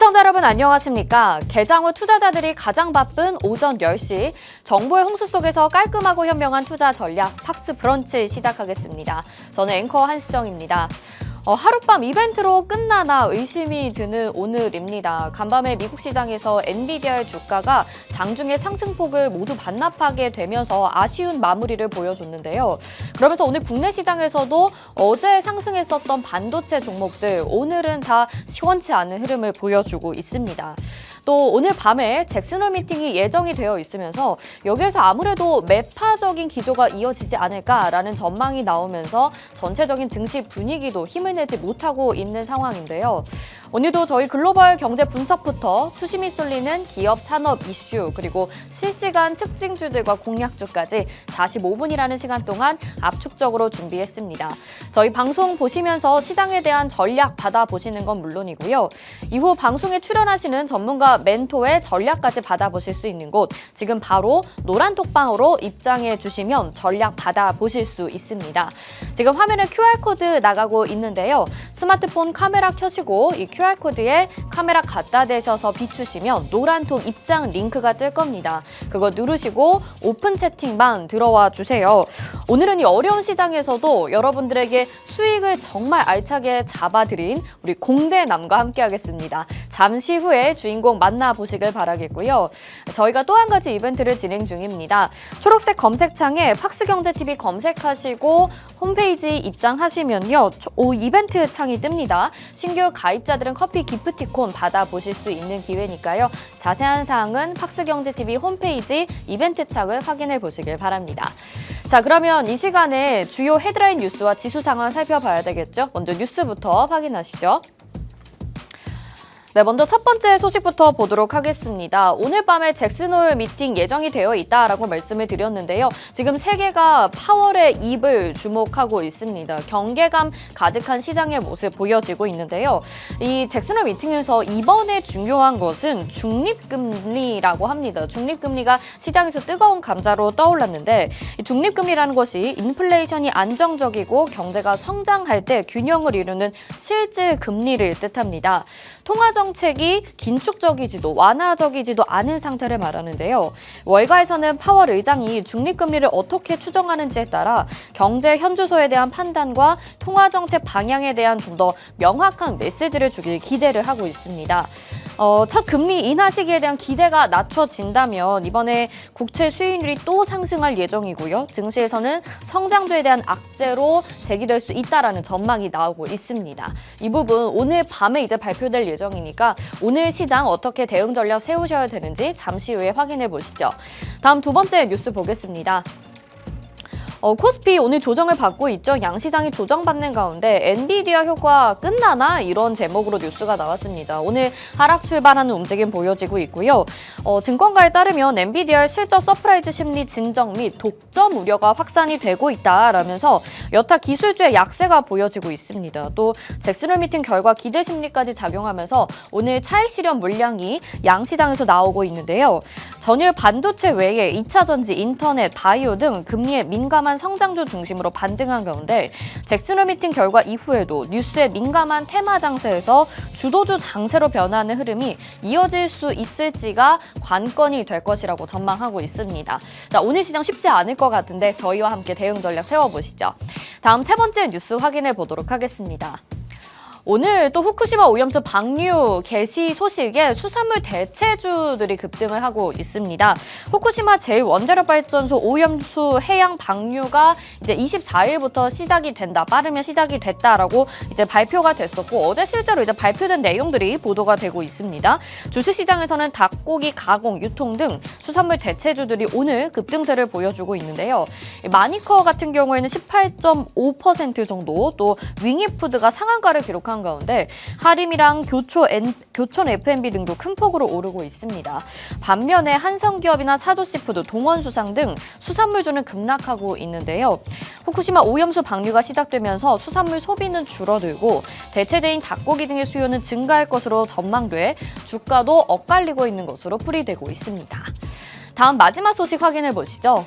시청자 여러분 안녕하십니까? 개장 후 투자자들이 가장 바쁜 오전 10시 정보의 홍수 속에서 깔끔하고 현명한 투자 전략 팍스 브런치 시작하겠습니다. 저는 앵커 한수정입니다. 하룻밤 이벤트로 끝나나 의심이 드는 오늘입니다. 간밤에 미국 시장에서 엔비디아의 주가가 장중의 상승폭을 모두 반납하게 되면서 아쉬운 마무리를 보여줬는데요. 그러면서 오늘 국내 시장에서도 어제 상승했었던 반도체 종목들 오늘은 다 시원치 않은 흐름을 보여주고 있습니다. 또 오늘 밤에 잭슨홀 미팅이 예정이 되어 있으면서 여기에서 아무래도 매파적인 기조가 이어지지 않을까라는 전망이 나오면서 전체적인 증시 분위기도 힘을 내지 못하고 있는 상황인데요. 오늘도 저희 글로벌 경제 분석부터 투심이 쏠리는 기업 산업 이슈 그리고 실시간 특징주들과 공략주까지 45분이라는 시간 동안 압축적으로 준비했습니다. 저희 방송 보시면서 시장에 대한 전략 받아보시는 건 물론이고요. 이후 방송에 출연하시는 전문가 멘토의 전략까지 받아보실 수 있는 곳 지금 바로 노란톡방으로 입장해 주시면 전략 받아보실 수 있습니다. 지금 화면에 QR코드 나가고 있는데요. 스마트폰 카메라 켜시고 이 QR코드에 카메라 갖다 대셔서 비추시면 노란톡 입장 링크가 뜰 겁니다. 그거 누르시고 오픈 채팅방 들어와 주세요. 오늘은 이 어려운 시장에서도 여러분들에게 수익을 정말 알차게 잡아드린 우리 공대남과 함께 하겠습니다. 잠시 후에 주인공 만나보시길 바라겠고요. 저희가 또 한 가지 이벤트를 진행 중입니다. 초록색 검색창에 팍스경제TV 검색하시고 홈페이지 입장하시면요. 이벤트 창이 뜹니다. 신규 가입자들은 커피 기프티콘 받아보실 수 있는 기회니까요. 자세한 사항은 팍스경제TV 홈페이지 이벤트 창을 확인해 보시길 바랍니다. 자, 그러면 이 시간에 주요 헤드라인 뉴스와 지수 상황 살펴봐야 되겠죠? 먼저 뉴스부터 확인하시죠. 네, 먼저 첫 번째 소식부터 보도록 하겠습니다. 오늘 밤에 잭슨홀 미팅 예정이 되어 있다라고 말씀을 드렸는데요. 지금 세계가 파월의 입을 주목하고 있습니다. 경계감 가득한 시장의 모습 보여지고 있는데요. 이 잭슨홀 미팅에서 이번에 중요한 것은 중립금리라고 합니다. 중립금리가 시장에서 뜨거운 감자로 떠올랐는데 이 중립금리라는 것이 인플레이션이 안정적이고 경제가 성장할 때 균형을 이루는 실질 금리를 뜻합니다. 통화정책이 긴축적이지도 완화적이지도 않은 상태를 말하는데요. 월가에서는 파월 의장이 중립금리를 어떻게 추정하는지에 따라 경제 현주소에 대한 판단과 통화정책 방향에 대한 좀 더 명확한 메시지를 주길 기대를 하고 있습니다. 첫 금리 인하 시기에 대한 기대가 낮춰진다면 이번에 국채 수익률이 또 상승할 예정이고요. 증시에서는 성장주에 대한 악재로 제기될 수 있다라는 전망이 나오고 있습니다. 이 부분 오늘 밤에 이제 발표될 예정이니까 오늘 시장 어떻게 대응 전략 세우셔야 되는지 잠시 후에 확인해 보시죠. 다음 두 번째 뉴스 보겠습니다. 코스피 오늘 조정을 받고 있죠. 양시장이 조정받는 가운데 엔비디아 효과 끝나나 이런 제목으로 뉴스가 나왔습니다. 오늘 하락 출발하는 움직임 보여지고 있고요. 증권가에 따르면 엔비디아의 실적 서프라이즈 심리 진정 및 독점 우려가 확산이 되고 있다라면서 여타 기술주의 약세가 보여지고 있습니다. 또 잭슨홀 미팅 결과 기대 심리까지 작용하면서 오늘 차익 실현 물량이 양시장에서 나오고 있는데요. 전일 반도체 외에 2차 전지, 인터넷, 바이오 등 금리에 민감한 성장주 중심으로 반등한 가운데 잭슨홀 미팅 결과 이후에도 뉴스에 민감한 테마 장세에서 주도주 장세로 변화하는 흐름이 이어질 수 있을지가 관건이 될 것이라고 전망하고 있습니다. 자, 오늘 시장 쉽지 않을 것 같은데 저희와 함께 대응 전략 세워보시죠. 다음 세 번째 뉴스 확인해 보도록 하겠습니다. 오늘 또 후쿠시마 오염수 방류 개시 소식에 수산물 대체주들이 급등을 하고 있습니다. 후쿠시마 제1원자력발전소 오염수 해양 방류가 이제 24일부터 시작이 된다, 빠르면 시작이 됐다라고 이제 발표가 됐었고 어제 실제로 이제 발표된 내용들이 보도가 되고 있습니다. 주식시장에서는 닭고기 가공, 유통 등 수산물 대체주들이 오늘 급등세를 보여주고 있는데요. 마니커 같은 경우에는 18.5% 정도, 또 윙이푸드가 상한가를 기록한 가운데 하림이랑 교촌 F&B 등도 큰 폭으로 오르고 있습니다. 반면에 한성기업이나 사조시푸드, 동원수상 등 수산물주는 급락하고 있는데요. 후쿠시마 오염수 방류가 시작되면서 수산물 소비는 줄어들고 대체재인 닭고기 등의 수요는 증가할 것으로 전망돼 주가도 엇갈리고 있는 것으로 풀이되고 있습니다. 다음 마지막 소식 확인해 보시죠.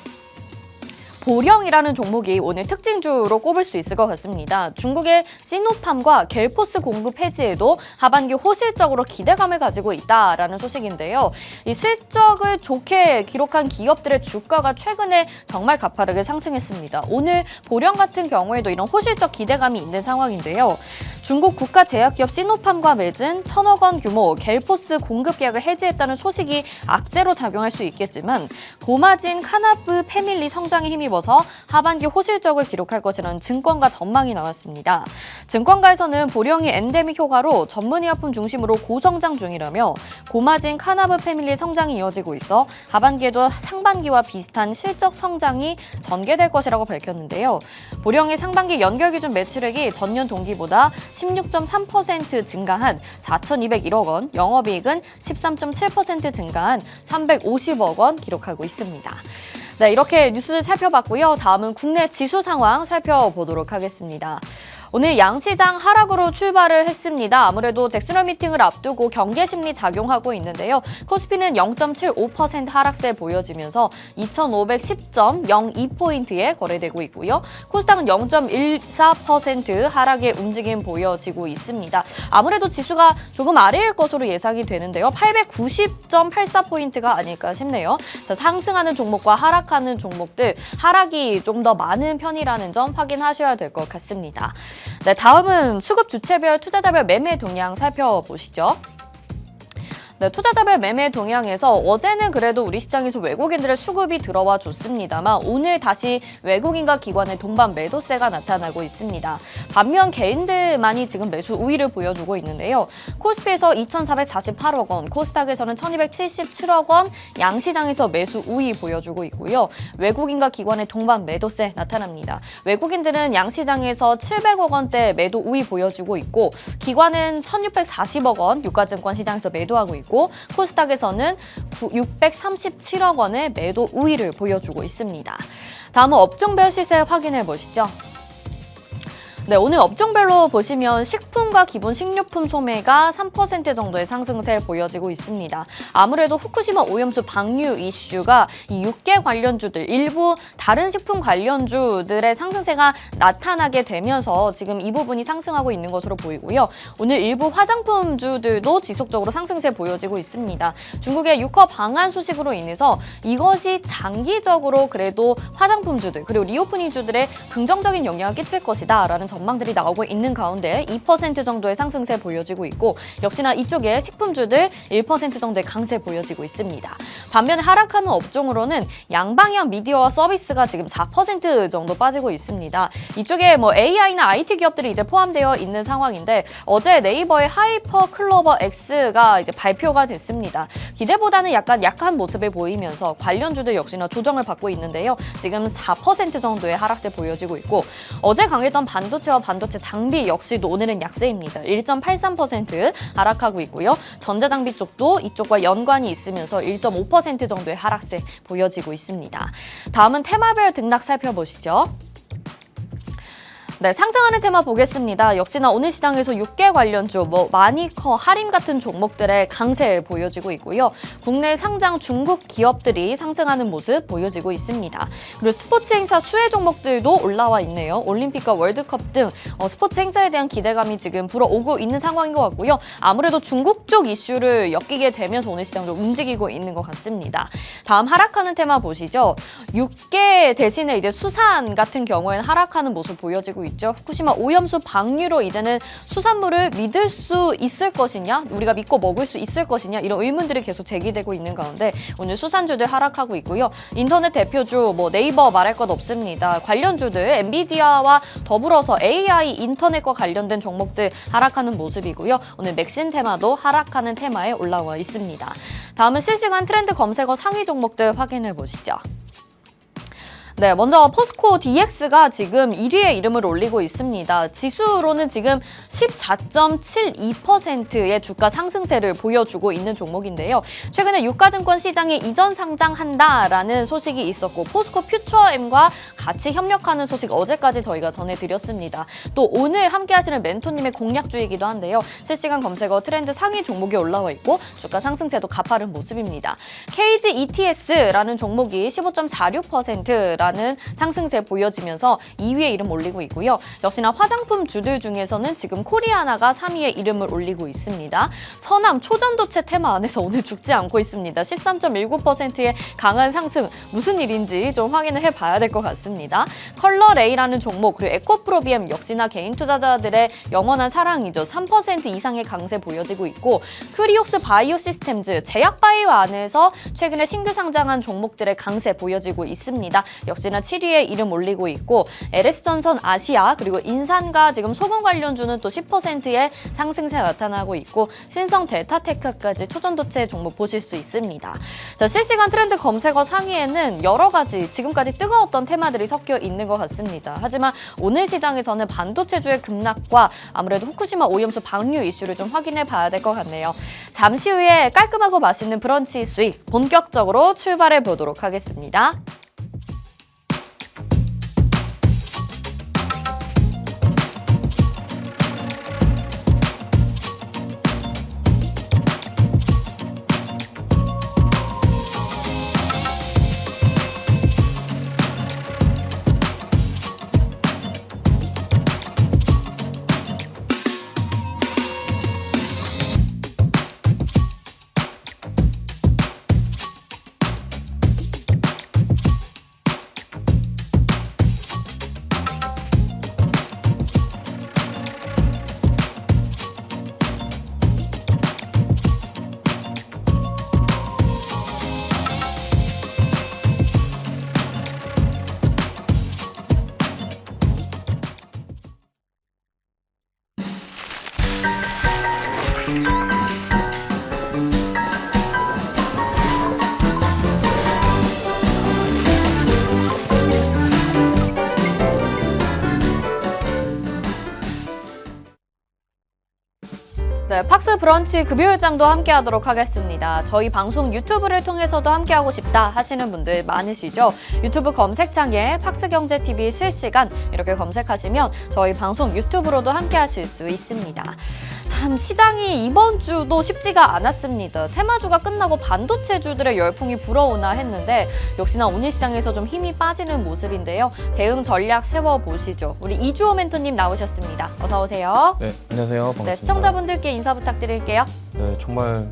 보령이라는 종목이 오늘 특징주로 꼽을 수 있을 것 같습니다. 중국의 시노팜과 겔포스 공급 해지에도 하반기 호실적으로 기대감을 가지고 있다라는 소식인데요. 이 실적을 좋게 기록한 기업들의 주가가 최근에 정말 가파르게 상승했습니다. 오늘 보령 같은 경우에도 이런 호실적 기대감이 있는 상황인데요. 중국 국가제약기업 시노팜과 맺은 1,000억 원 규모 겔포스 공급 계약을 해지했다는 소식이 악재로 작용할 수 있겠지만 고마진 카나브 패밀리 성장에 힘입어서 하반기 호실적을 기록할 것이라는 증권가 전망이 나왔습니다. 증권가에서는 보령이 엔데믹 효과로 전문의약품 중심으로 고성장 중이라며 고마진 카나브 패밀리 성장이 이어지고 있어 하반기에도 상반기와 비슷한 실적 성장이 전개될 것이라고 밝혔는데요. 보령의 상반기 연결기준 매출액이 전년 동기보다 16.3% 증가한 4,201억 원, 영업이익은 13.7% 증가한 350억 원 기록하고 있습니다. 네, 이렇게 뉴스 살펴봤고요. 다음은 국내 지수 상황 살펴보도록 하겠습니다. 오늘 양시장 하락으로 출발을 했습니다. 아무래도 잭슨홀 미팅을 앞두고 경계 심리 작용하고 있는데요. 코스피는 0.75% 하락세 보여지면서 2,510.02포인트에 거래되고 있고요. 코스닥은 0.14% 하락의 움직임 보여지고 있습니다. 아무래도 지수가 조금 아래일 것으로 예상이 되는데요. 890.84포인트가 아닐까 싶네요. 자, 상승하는 종목과 하락하는 종목들, 하락이 좀 더 많은 편이라는 점 확인하셔야 될 것 같습니다. 네, 다음은 수급 주체별, 투자자별 매매 동향 살펴보시죠. 네, 투자자별 매매 동향에서 어제는 그래도 우리 시장에서 외국인들의 수급이 들어와 줬습니다만 오늘 다시 외국인과 기관의 동반 매도세가 나타나고 있습니다. 반면 개인들만이 지금 매수 우위를 보여주고 있는데요. 코스피에서 2,448억 원, 코스닥에서는 1,277억 원, 양시장에서 매수 우위 보여주고 있고요. 외국인과 기관의 동반 매도세 나타납니다. 외국인들은 양시장에서 700억 원대 매도 우위 보여주고 있고 기관은 1,640억 원 유가증권 시장에서 매도하고 있고 코스닥에서는 637억 원의 매도 우위를 보여주고 있습니다. 다음은 업종별 시세 확인해 보시죠. 네, 오늘 업종별로 보시면 식품과 기본 식료품 소매가 3% 정도의 상승세 보여지고 있습니다. 아무래도 후쿠시마 오염수 방류 이슈가 이 육계 관련주들, 일부 다른 식품 관련주들의 상승세가 나타나게 되면서 지금 이 부분이 상승하고 있는 것으로 보이고요. 오늘 일부 화장품주들도 지속적으로 상승세 보여지고 있습니다. 중국의 유커 방한 소식으로 인해서 이것이 장기적으로 그래도 화장품주들 그리고 리오프닝주들의 긍정적인 영향을 끼칠 것이다 라는 전망들이 나오고 있는 가운데 2% 정도의 상승세 보여지고 있고 역시나 이쪽에 식품주들 1% 정도의 강세 보여지고 있습니다. 반면에 하락하는 업종으로는 양방향 미디어와 서비스가 지금 4% 정도 빠지고 있습니다. 이쪽에 뭐 AI나 IT 기업들이 이제 포함되어 있는 상황인데 어제 네이버의 하이퍼 클로버 X가 이제 발표가 됐습니다. 기대보다는 약간 약한 모습을 보이면서 관련주들 역시나 조정을 받고 있는데요. 지금 4% 정도의 하락세 보여지고 있고 어제 강했던 반도체와 반도체 장비 역시도 오늘은 약세입니다. 1.83% 하락하고 있고요. 전자장비 쪽도 이쪽과 연관이 있으면서 1.5% 정도의 하락세 보여지고 있습니다. 다음은 테마별 등락 살펴보시죠. 네, 상승하는 테마 보겠습니다. 역시나 오늘 시장에서 육계 관련주, 마니커, 하림 같은 종목들의 강세 보여지고 있고요. 국내 상장 중국 기업들이 상승하는 모습 보여지고 있습니다. 그리고 스포츠 행사 수혜 종목들도 올라와 있네요. 올림픽과 월드컵 등 스포츠 행사에 대한 기대감이 지금 불어오고 있는 상황인 것 같고요. 아무래도 중국 쪽 이슈를 엮이게 되면서 오늘 시장도 움직이고 있는 것 같습니다. 다음 하락하는 테마 보시죠. 육계 대신에 이제 수산 같은 경우에는 하락하는 모습 보여지고 있죠. 후쿠시마 오염수 방류로 이제는 수산물을 믿을 수 있을 것이냐, 우리가 믿고 먹을 수 있을 것이냐 이런 의문들이 계속 제기되고 있는 가운데 오늘 수산주들 하락하고 있고요. 인터넷 대표주 네이버 말할 것 없습니다. 관련주들 엔비디아와 더불어서 AI 인터넷과 관련된 종목들 하락하는 모습이고요. 오늘 맥신 테마도 하락하는 테마에 올라와 있습니다. 다음은 실시간 트렌드 검색어 상위 종목들 확인해 보시죠. 네, 먼저 포스코 DX가 지금 1위에 이름을 올리고 있습니다. 지수로는 지금 14.72%의 주가 상승세를 보여주고 있는 종목인데요. 최근에 유가증권 시장에 이전 상장한다라는 소식이 있었고 포스코 퓨처엠과 같이 협력하는 소식 어제까지 저희가 전해드렸습니다. 또 오늘 함께 하시는 멘토님의 공략주이기도 한데요. 실시간 검색어 트렌드 상위 종목이 올라와 있고 주가 상승세도 가파른 모습입니다. KG ETS라는 종목이 15.46%라는 라는 상승세 보여지면서 2위에 이름 올리고 있고요. 역시나 화장품 주들 중에서는 지금 코리아나가 3위에 이름을 올리고 있습니다. 서남 초전도체 테마 안에서 오늘 죽지 않고 있습니다. 13.19%의 강한 상승, 무슨 일인지 좀 확인을 해봐야 될 것 같습니다. 컬러레이라는 종목, 그리고 에코프로비엠 역시나 개인 투자자들의 영원한 사랑이죠. 3% 이상의 강세 보여지고 있고, 크리옥스 바이오시스템즈, 제약바이오 안에서 최근에 신규 상장한 종목들의 강세 보여지고 있습니다. 역시나 7위에 이름 올리고 있고, LS전선 아시아, 그리고 인산과 지금 소금 관련주는 또 10%의 상승세 나타나고 있고, 신성 델타테크까지 초전도체 종목 보실 수 있습니다. 자, 실시간 트렌드 검색어 상위에는 여러 가지 지금까지 뜨거웠던 테마들이 섞여 있는 것 같습니다. 하지만 오늘 시장에서는 반도체주의 급락과 아무래도 후쿠시마 오염수 방류 이슈를 좀 확인해 봐야 될 것 같네요. 잠시 후에 깔끔하고 맛있는 브런치 수익 본격적으로 출발해 보도록 하겠습니다. 네, 팍스 브런치 금요일장도 함께하도록 하겠습니다. 저희 방송 유튜브를 통해서도 함께하고 싶다 하시는 분들 많으시죠? 유튜브 검색창에 팍스경제TV 실시간 이렇게 검색하시면 저희 방송 유튜브로도 함께하실 수 있습니다. 참 시장이 이번 주도 쉽지가 않았습니다. 테마주가 끝나고 반도체주들의 열풍이 불어오나 했는데 역시나 오늘 시장에서 좀 힘이 빠지는 모습인데요. 대응 전략 세워보시죠. 우리 이주호 멘토님 나오셨습니다. 어서 오세요. 네, 안녕하세요. 반갑습니다. 네, 시청자분들께 인사 부탁드릴게요. 네, 정말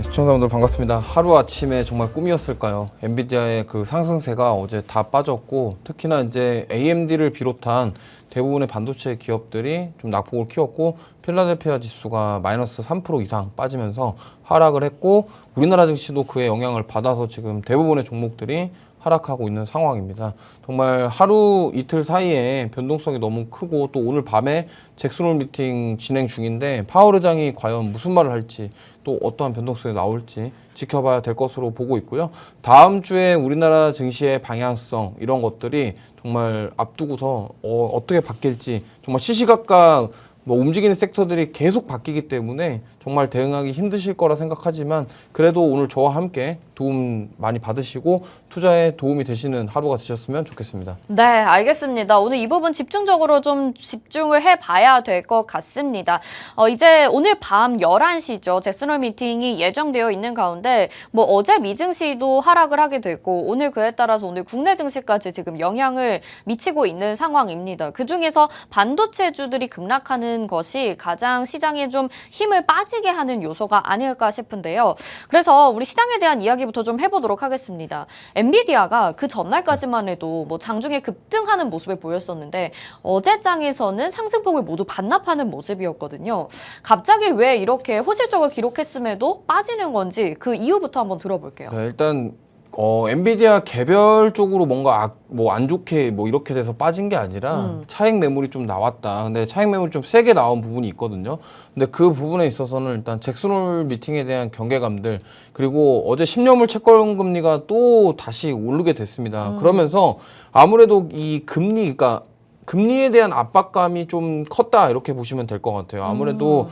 시청자분들 반갑습니다. 하루아침에 정말 꿈이었을까요? 엔비디아의 그 상승세가 어제 다 빠졌고 특히나 이제 AMD를 비롯한 대부분의 반도체 기업들이 좀 낙폭을 키웠고 필라델피아 지수가 마이너스 3% 이상 빠지면서 하락을 했고 우리나라 증시도 그의 영향을 받아서 지금 대부분의 종목들이 하락하고 있는 상황입니다. 정말 하루 이틀 사이에 변동성이 너무 크고 또 오늘 밤에 잭슨홀 미팅 진행 중인데 파월 의장이 과연 무슨 말을 할지 또 어떠한 변동성이 나올지 지켜봐야 될 것으로 보고 있고요. 다음 주에 우리나라 증시의 방향성 이런 것들이 정말 앞두고서 어떻게 바뀔지 정말 시시각각 움직이는 섹터들이 계속 바뀌기 때문에 정말 대응하기 힘드실 거라 생각하지만 그래도 오늘 저와 함께 도움 많이 받으시고 투자에 도움이 되시는 하루가 되셨으면 좋겠습니다. 네, 알겠습니다. 오늘 이 부분 집중적으로 좀 집중을 해봐야 될 것 같습니다. 이제 오늘 밤 11시죠. 잭슨홀 미팅이 예정되어 있는 가운데 어제 미증시도 하락을 하게 됐고 오늘 그에 따라서 오늘 국내 증시까지 지금 영향을 미치고 있는 상황입니다. 그중에서 반도체주들이 급락하는 것이 가장 시장에 좀 힘을 빠지게 하는 요소가 아닐까 싶은데요. 그래서 우리 시장에 대한 이야기부터 좀 해보도록 하겠습니다. 엔비디아가 그 전날까지만 해도 장중에 급등하는 모습을 보였었는데 어제 장에서는 상승폭을 모두 반납하는 모습이었거든요. 갑자기 왜 이렇게 호실적을 기록했음에도 빠지는 건지 그 이유부터 한번 들어볼게요. 네, 일단 엔비디아 개별적으로 뭔가 안 좋게 이렇게 돼서 빠진 게 아니라 차익 매물이 좀 나왔다. 근데 차익 매물이 좀 세게 나온 부분이 있거든요. 근데 그 부분에 있어서는 일단 잭슨홀 미팅에 대한 경계감들 그리고 어제 10년물 채권 금리가 또 다시 오르게 됐습니다. 그러면서 아무래도 이 그러니까 금리에 대한 압박감이 좀 컸다 이렇게 보시면 될 것 같아요. 아무래도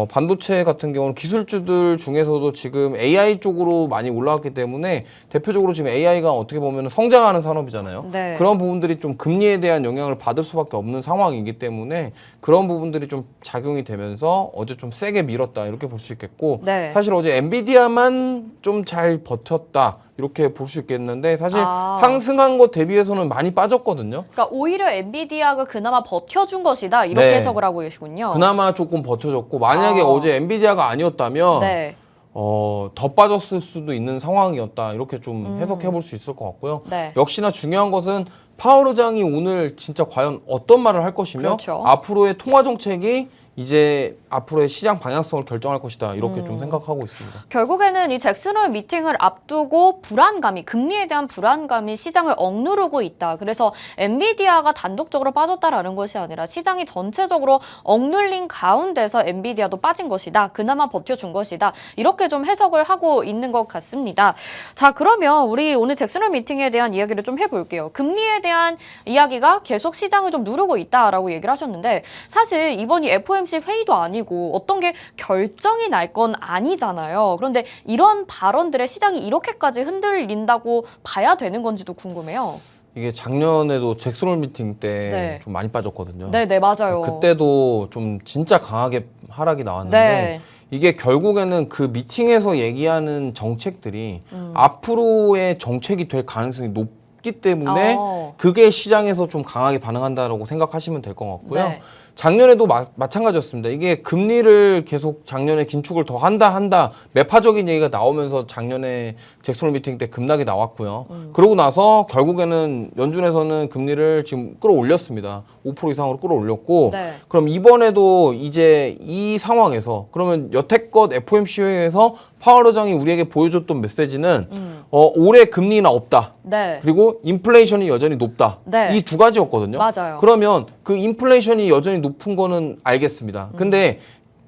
반도체 같은 경우는 기술주들 중에서도 지금 AI 쪽으로 많이 올라왔기 때문에 대표적으로 지금 AI가 어떻게 보면 성장하는 산업이잖아요. 네. 그런 부분들이 좀 금리에 대한 영향을 받을 수밖에 없는 상황이기 때문에 그런 부분들이 좀 작용이 되면서 어제 좀 세게 밀었다 이렇게 볼 수 있겠고 네. 사실 어제 엔비디아만 좀 잘 버텼다 이렇게 볼 수 있겠는데 사실 아. 상승한 것 대비해서는 많이 빠졌거든요. 그러니까 오히려 엔비디아가 그나마 버텨준 것이다 이렇게 네. 해석을 하고 계시군요. 그나마 조금 버텨줬고 만약에 아. 어제 엔비디아가 아니었다면 네. 더 빠졌을 수도 있는 상황이었다. 이렇게 좀 해석해 볼 수 있을 것 같고요. 네. 역시나 중요한 것은 파월 의장이 오늘 진짜 과연 어떤 말을 할 것이며 그렇죠. 앞으로의 통화 정책이 이제 앞으로의 시장 방향성을 결정할 것이다. 이렇게 좀 생각하고 있습니다. 결국에는 이 잭슨홀 미팅을 앞두고 불안감이 금리에 대한 불안감이 시장을 억누르고 있다. 그래서 엔비디아가 단독적으로 빠졌다라는 것이 아니라 시장이 전체적으로 억눌린 가운데서 엔비디아도 빠진 것이다. 그나마 버텨준 것이다. 이렇게 좀 해석을 하고 있는 것 같습니다. 자, 그러면 우리 오늘 잭슨홀 미팅에 대한 이야기를 좀 해볼게요. 금리에 대한 이야기가 계속 시장을 좀 누르고 있다라고 얘기를 하셨는데 사실 이번이 FOMC 회의도 아니고 어떤 게 결정이 날 건 아니잖아요. 그런데 이런 발언들에 시장이 이렇게까지 흔들린다고 봐야 되는 건지도 궁금해요. 이게 작년에도 잭슨홀 미팅 때 네. 좀 많이 빠졌거든요. 네, 맞아요. 그때도 좀 진짜 강하게 하락이 나왔는데 네. 이게 결국에는 그 미팅에서 얘기하는 정책들이 앞으로의 정책이 될 가능성이 높기 때문에 그게 시장에서 좀 강하게 반응한다라고 생각하시면 될 것 같고요. 네. 작년에도 마찬가지였습니다. 이게 금리를 계속 작년에 긴축을 더 한다 매파적인 얘기가 나오면서 작년에 잭슨홀 미팅 때 급락이 나왔고요. 그러고 나서 결국에는 연준에서는 금리를 지금 끌어올렸습니다. 5% 이상으로 끌어올렸고 네. 그럼 이번에도 이제 이 상황에서 그러면 여태껏 FOMC 회의에서 파월 의장이 우리에게 보여줬던 메시지는 올해 금리는 없다. 네. 그리고 인플레이션이 여전히 높다. 네. 이 두 가지였거든요. 맞아요. 그러면 그 인플레이션이 여전히 높은 거는 알겠습니다. 근데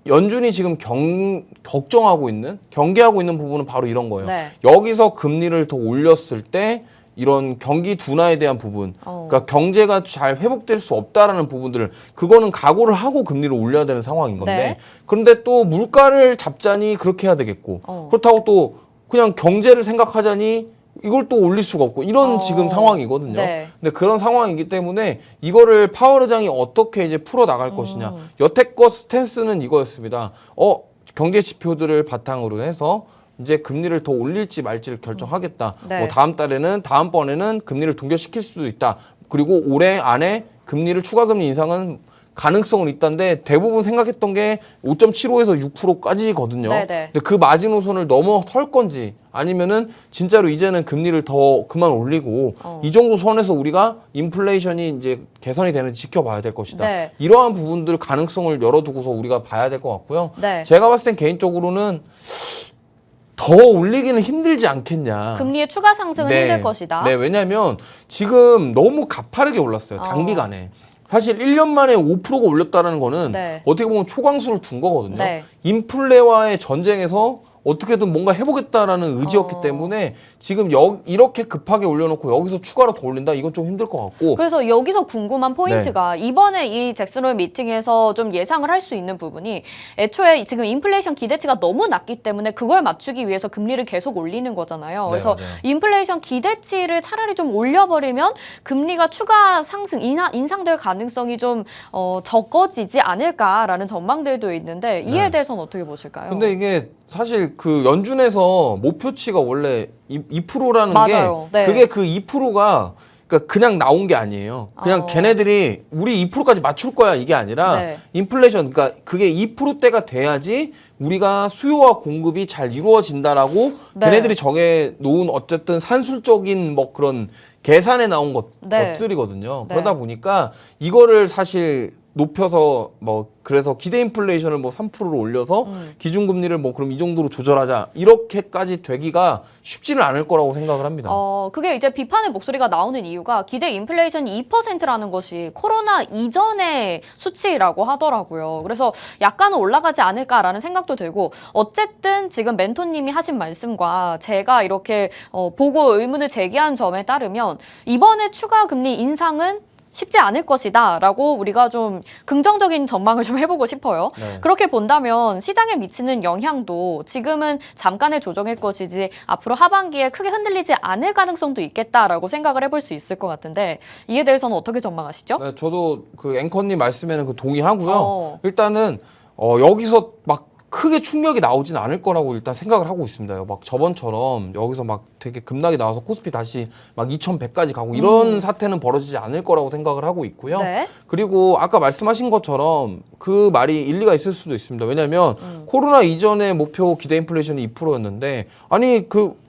연준이 지금 걱정하고 있는, 경계하고 있는 부분은 바로 이런 거예요. 네. 여기서 금리를 더 올렸을 때 이런 경기 둔화에 대한 부분, 그러니까 경제가 잘 회복될 수 없다라는 부분들을 그거는 각오를 하고 금리를 올려야 되는 상황인 건데 네. 그런데 또 물가를 잡자니 그렇게 해야 되겠고 그렇다고 또 그냥 경제를 생각하자니 이걸 또 올릴 수가 없고 이런 지금 상황이거든요. 네. 근데 그런 상황이기 때문에 이거를 파월 의장이 어떻게 이제 풀어 나갈 것이냐. 여태껏 스탠스는 이거였습니다. 경제 지표들을 바탕으로 해서 이제 금리를 더 올릴지 말지를 결정하겠다. 네. 뭐 다음번에는 금리를 동결시킬 수도 있다. 그리고 올해 안에 금리를 추가 금리 인상은 가능성은 있다는데 대부분 생각했던 게 5.75에서 6%까지거든요. 네네. 근데 그 마지노선을 넘어설 건지 아니면은 진짜로 이제는 금리를 더 그만 올리고 이 정도 선에서 우리가 인플레이션이 이제 개선이 되는지 지켜봐야 될 것이다. 네. 이러한 부분들 가능성을 열어두고서 우리가 봐야 될 것 같고요. 네. 제가 봤을 땐 개인적으로는 더 올리기는 힘들지 않겠냐. 금리의 추가 상승은 힘들 것이다. 네, 왜냐하면 지금 너무 가파르게 올랐어요. 단기간에. 사실 1년 만에 5%가 올렸다는 거는 네. 어떻게 보면 초강수를 둔 거거든요. 네. 인플레와의 전쟁에서 어떻게든 뭔가 해보겠다라는 의지였기 때문에 지금 이렇게 급하게 올려놓고 여기서 추가로 더 올린다? 이건 좀 힘들 것 같고. 그래서 여기서 궁금한 포인트가 이번에 이 잭슨홀 미팅에서 좀 예상을 할 수 있는 부분이 애초에 지금 인플레이션 기대치가 너무 낮기 때문에 그걸 맞추기 위해서 금리를 계속 올리는 거잖아요. 그래서 맞아요. 인플레이션 기대치를 차라리 좀 올려버리면 금리가 추가 상승, 인상될 가능성이 좀 적어지지 않을까라는 전망들도 있는데 이에 대해서는 어떻게 보실까요? 근데 이게 사실 그 연준에서 목표치가 원래 2%라는 맞아요. 게 네. 그게 그 2%가 그러니까 그냥 나온 게 아니에요. 그냥 걔네들이 우리 2%까지 맞출 거야 이게 아니라 네. 인플레이션 그러니까 그게 2%대가 돼야지 우리가 수요와 공급이 잘 이루어진다라고 네. 걔네들이 정해 놓은 어쨌든 산술적인 뭐 그런 계산에 나온 네. 것들이거든요. 네. 그러다 보니까 이거를 사실 높여서 뭐 그래서 기대 인플레이션을 뭐 3%로 올려서 기준금리를 뭐 그럼 이 정도로 조절하자 이렇게까지 되기가 쉽지는 않을 거라고 생각을 합니다. 그게 이제 비판의 목소리가 나오는 이유가 기대 인플레이션이 2%라는 것이 코로나 이전의 수치라고 하더라고요. 그래서 약간은 올라가지 않을까라는 생각도 들고 어쨌든 지금 멘토님이 하신 말씀과 제가 이렇게 보고 의문을 제기한 점에 따르면 이번에 추가 금리 인상은 쉽지 않을 것이다 라고 우리가 좀 긍정적인 전망을 좀 해보고 싶어요. 네. 그렇게 본다면 시장에 미치는 영향도 지금은 잠깐의 조정일 것이지 앞으로 하반기에 크게 흔들리지 않을 가능성도 있겠다라고 생각을 해볼 수 있을 것 같은데 이에 대해서는 어떻게 전망하시죠? 네, 저도 그 앵커님 말씀에는 그 동의하고요. 일단은 여기서 막 크게 충격이 나오진 않을 거라고 일단 생각을 하고 있습니다. 막 저번처럼 여기서 막 되게 급락이 나와서 코스피 다시 막 2,100까지 가고 이런 사태는 벌어지지 않을 거라고 생각을 하고 있고요. 네. 그리고 아까 말씀하신 것처럼 그 말이 일리가 있을 수도 있습니다. 왜냐하면 코로나 이전의 목표 기대 인플레이션이 2%였는데 아니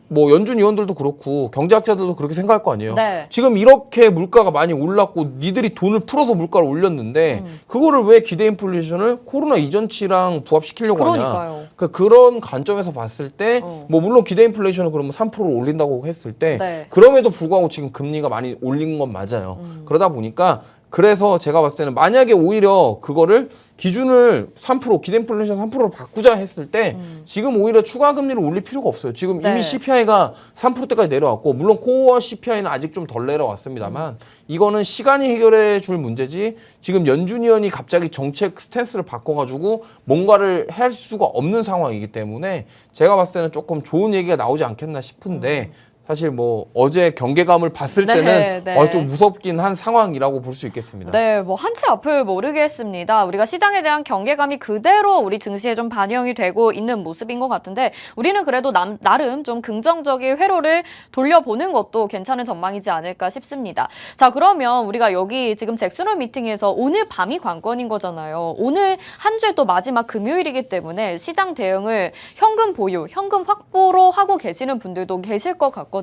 뭐 연준 위원들도 그렇고 경제학자들도 그렇게 생각할 거 아니에요. 네. 지금 이렇게 물가가 많이 올랐고 니들이 돈을 풀어서 물가를 올렸는데 그거를 왜 기대 인플레이션을 코로나 이전치랑 부합시키려고 그러니까요. 하냐. 그런 관점에서 봤을 때 뭐 물론 기대 인플레이션을 그러면 3%를 올린다고 했을 때 네. 그럼에도 불구하고 지금 금리가 많이 올린 건 맞아요. 그러다 보니까 그래서 제가 봤을 때는 만약에 오히려 그거를 기준을 3% 기대 인플레이션 3%로 바꾸자 했을 때 지금 오히려 추가 금리를 올릴 필요가 없어요. 지금 네. 이미 CPI가 3%대까지 내려왔고 물론 코어 CPI는 아직 좀 덜 내려왔습니다만 이거는 시간이 해결해 줄 문제지 지금 연준 위원이 갑자기 정책 스탠스를 바꿔가지고 뭔가를 할 수가 없는 상황이기 때문에 제가 봤을 때는 조금 좋은 얘기가 나오지 않겠나 싶은데 사실 뭐 어제 경계감을 봤을 네, 때는 네. 좀 무섭긴 한 상황이라고 볼 수 있겠습니다. 네, 뭐 한치 앞을 모르겠습니다. 우리가 시장에 대한 경계감이 그대로 우리 증시에 좀 반영이 되고 있는 모습인 것 같은데 우리는 그래도 나름 좀 긍정적인 회로를 돌려보는 것도 괜찮은 전망이지 않을까 싶습니다. 자, 그러면 우리가 여기 지금 잭슨홀 미팅에서 오늘 밤이 관건인 거잖아요. 오늘 한 주의 또 마지막 금요일이기 때문에 시장 대응을 현금 보유, 현금 확보로 하고 계시는 분들도 계실 것 같거든요.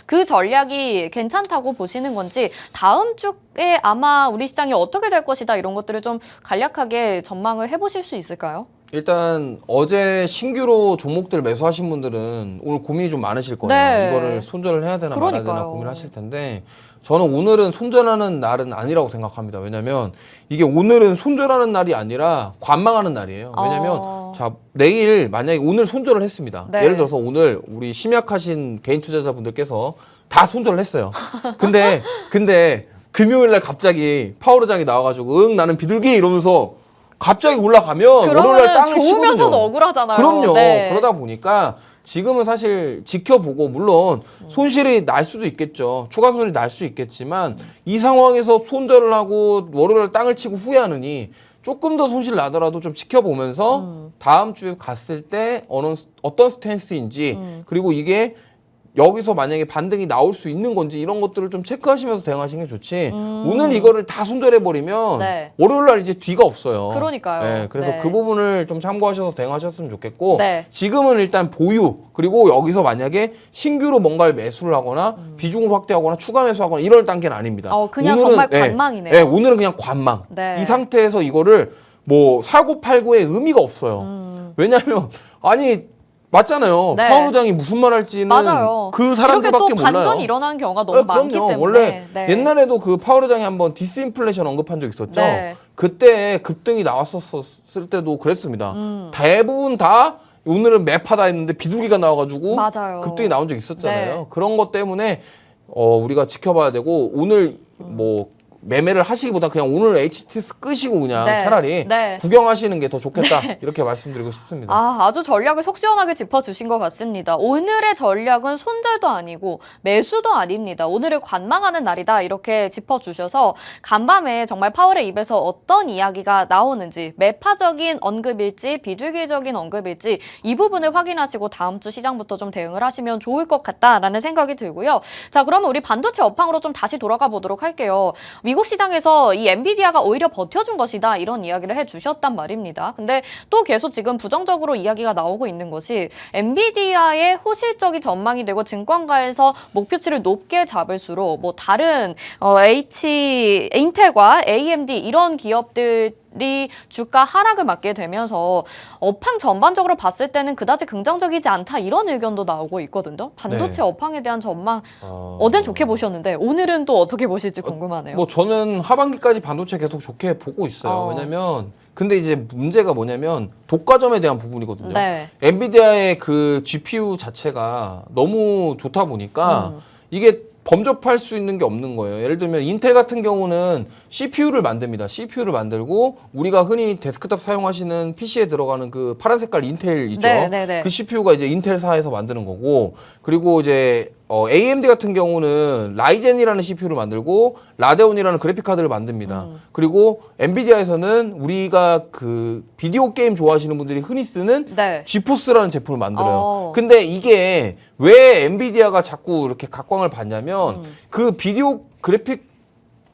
그 전략이 괜찮다고 보시는 건지 다음 주에 아마 우리 시장이 어떻게 될 것이다 이런 것들을 좀 간략하게 전망을 해보실 수 있을까요? 일단 어제 신규로 종목들 매수하신 분들은 오늘 고민이 좀 많으실 거예요. 네. 이거를 손절을 해야 되나 말아야 되나 그러니까요. 고민을 하실 텐데 저는 오늘은 손절하는 날은 아니라고 생각합니다. 왜냐면 이게 오늘은 손절하는 날이 아니라 관망하는 날이에요. 왜냐면 자 내일 만약에 오늘 손절을 했습니다. 네. 예를 들어서 오늘 우리 심약하신 개인 투자자분들께서 다 손절을 했어요. 근데 금요일 날 갑자기 파월 의장이 나와가지고 응 나는 비둘기 이러면서 갑자기 올라가면 월요일 날 땅을 치거든요. 좋으면서도 억울하잖아요. 그럼요. 네. 그러다 보니까 지금은 사실 지켜보고 물론 손실이 날 수도 있겠죠. 추가 손실이 날 수 있겠지만 이 상황에서 손절을 하고 월요일 날 땅을 치고 후회하느니 조금 더 손실 나더라도 좀 지켜보면서 다음 주에 갔을 때 어떤 스탠스인지 그리고 이게 여기서 만약에 반등이 나올 수 있는 건지 이런 것들을 좀 체크하시면서 대응하시는 게 좋지. 오늘 이거를 다 손절해버리면 네. 월요일 날 이제 뒤가 없어요. 그러니까요. 네, 그래서 네. 그 부분을 좀 참고하셔서 대응하셨으면 좋겠고 네. 지금은 일단 보유 그리고 여기서 만약에 신규로 뭔가를 매수를 하거나 비중을 확대하거나 추가 매수하거나 이럴 단계는 아닙니다. 그냥 오늘은, 정말 관망이네요. 네, 오늘은 그냥 관망. 네. 이 상태에서 이거를 뭐 사고 팔고의 의미가 없어요. 왜냐하면 아니 맞잖아요. 네. 파월 의장이 무슨 말 할지는 맞아요. 그 사람들밖에 이렇게 또 몰라요. 반전이 일어나는 경우가 너무 많기 그럼요. 때문에. 원래 네. 옛날에도 그 파월 의장이 한번 디스인플레이션 언급한 적 있었죠. 네. 그때 급등이 나왔었을 때도 그랬습니다. 대부분 다 오늘은 매파다 했는데 비둘기가 나와가지고 맞아요. 급등이 나온 적 있었잖아요. 네. 그런 것 때문에 우리가 지켜봐야 되고 오늘 뭐 매매를 하시기보다 그냥 오늘 HTS 끄시고 그냥 네. 차라리 네. 구경하시는 게 더 좋겠다 이렇게 말씀드리고 싶습니다. 아주 전략을 속 시원하게 짚어주신 것 같습니다. 오늘의 전략은 손절도 아니고 매수도 아닙니다. 오늘을 관망하는 날이다 이렇게 짚어주셔서 간밤에 정말 파월의 입에서 어떤 이야기가 나오는지 매파적인 언급일지 비둘기적인 언급일지 이 부분을 확인하시고 다음 주 시장부터 좀 대응을 하시면 좋을 것 같다라는 생각이 들고요. 자, 그러면 우리 반도체 업황으로 좀 다시 돌아가 보도록 할게요. 미국 시장에서 이 엔비디아가 오히려 버텨준 것이다 이런 이야기를 해주셨단 말입니다. 근데 또 계속 지금 부정적으로 이야기가 나오고 있는 것이 엔비디아의 호실적인 전망이 되고 증권가에서 목표치를 높게 잡을수록 뭐 다른 인텔과 AMD 이런 기업들 주가 하락을 맞게 되면서 업황 전반적으로 봤을 때는 그다지 긍정적이지 않다 이런 의견도 나오고 있거든요. 반도체 네. 업황에 대한 전망 어젠 좋게 보셨는데 오늘은 또 어떻게 보실지 궁금하네요. 뭐 저는 하반기까지 반도체 계속 좋게 보고 있어요. 왜냐면 근데 이제 문제가 뭐냐면 독과점에 대한 부분이거든요. 네. 엔비디아의 그 GPU 자체가 너무 좋다 보니까 이게 범접할 수 있는 게 없는 거예요. 예를 들면 인텔 같은 경우는 CPU를 만듭니다. CPU를 만들고 우리가 흔히 데스크탑 사용하시는 PC에 들어가는 그 파란 색깔 인텔 있죠. 네. 그 CPU가 이제 인텔사에서 만드는 거고 그리고 이제 AMD 같은 경우는 라이젠이라는 CPU를 만들고 라데온이라는 그래픽 카드를 만듭니다. 그리고 엔비디아에서는 우리가 그 비디오 게임 좋아하시는 분들이 흔히 쓰는 네. 지포스라는 제품을 만들어요. 근데 이게 왜 엔비디아가 자꾸 이렇게 각광을 받냐면 그 비디오 그래픽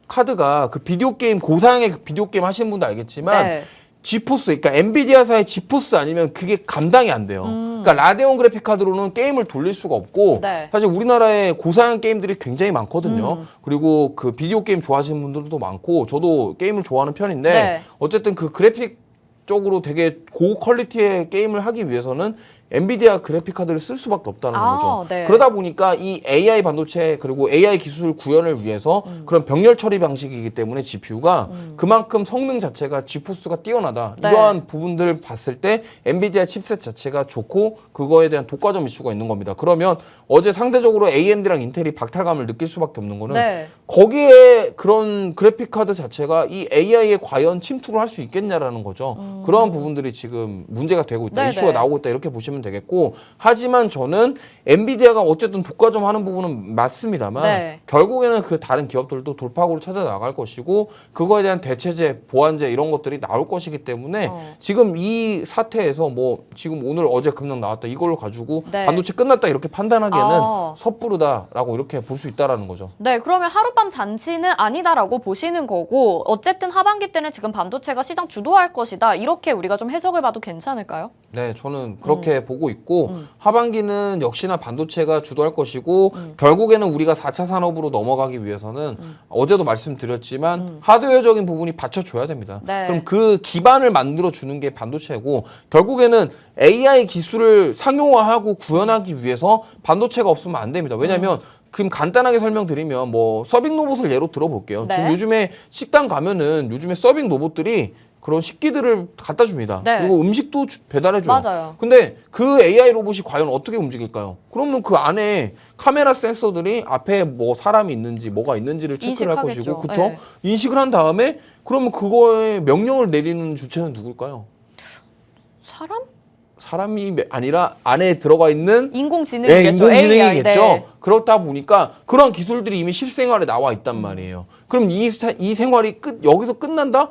카드가 그 비디오 게임 고사양의 그 비디오 게임 하시는 분도 알겠지만 네. 지포스, 그러니까 엔비디아사의 지포스 아니면 그게 감당이 안 돼요. 그러니까 라데온 그래픽 카드로는 게임을 돌릴 수가 없고 네. 사실 우리나라에 고사양 게임들이 굉장히 많거든요. 그리고 그 비디오 게임 좋아하시는 분들도 많고 저도 게임을 좋아하는 편인데 네. 어쨌든 그 그래픽 쪽으로 되게 고퀄리티의 게임을 하기 위해서는 엔비디아 그래픽 카드를 쓸 수밖에 없다는 거죠. 네. 그러다 보니까 이 AI 반도체 그리고 AI 기술 구현을 위해서 그런 병렬 처리 방식이기 때문에 GPU가 그만큼 성능 자체가 지포스가 뛰어나다. 네. 이러한 부분들을 봤을 때 엔비디아 칩셋 자체가 좋고 그거에 대한 독과점 이슈가 있는 겁니다. 그러면 어제 상대적으로 AMD랑 인텔이 박탈감을 느낄 수밖에 없는 거는 네. 거기에 그런 그래픽 카드 자체가 이 AI에 과연 침투를 할 수 있겠냐라는 거죠. 그러한 부분들이 지금 문제가 되고 있다. 네네. 이슈가 나오고 있다. 이렇게 보시면 되겠고 하지만 저는 엔비디아가 어쨌든 독과점 하는 부분은 맞습니다만 네. 결국에는 그 다른 기업들도 돌파구를 찾아 나갈 것이고 그거에 대한 대체제, 보완제 이런 것들이 나올 것이기 때문에 지금 이 사태에서 뭐 지금 오늘 어제 급락 나왔다 이걸 가지고 네. 반도체 끝났다 이렇게 판단하기에는 섣부르다라고 이렇게 볼 수 있다라는 거죠. 네, 그러면 하룻밤 잔치는 아니다라고 보시는 거고 어쨌든 하반기 때는 지금 반도체가 시장 주도할 것이다. 이렇게 우리가 좀 해석을 봐도 괜찮을까요? 네, 저는 그렇게 보고 있고 하반기는 역시나 반도체가 주도할 것이고 결국에는 우리가 4차 산업으로 넘어가기 위해서는 어제도 말씀드렸지만 하드웨어적인 부분이 받쳐줘야 됩니다. 네. 그럼 그 기반을 만들어주는 게 반도체고 결국에는 AI 기술을 상용화하고 구현하기 위해서 반도체가 없으면 안 됩니다. 왜냐하면 그럼 간단하게 설명드리면 뭐 서빙 로봇을 예로 들어볼게요. 네. 지금 요즘에 식당 가면은 요즘에 서빙 로봇들이 그런 식기들을 갖다 줍니다. 네. 그리고 음식도 배달해줘요. 맞아요. 근데 그 AI 로봇이 과연 어떻게 움직일까요? 그러면 그 안에 카메라 센서들이 앞에 뭐 사람이 있는지 뭐가 있는지를 체크를 할 인식하겠죠. 것이고, 그렇죠? 네. 인식을 한 다음에 그러면 그거에 명령을 내리는 주체는 누굴까요? 사람? 사람이 아니라 안에 들어가 있는 인공지능이겠죠. 네, 인공지능이겠죠. AI, 네. 그렇다 보니까 그런 기술들이 이미 실생활에 나와 있단 말이에요. 그럼 이 생활이 여기서 끝난다?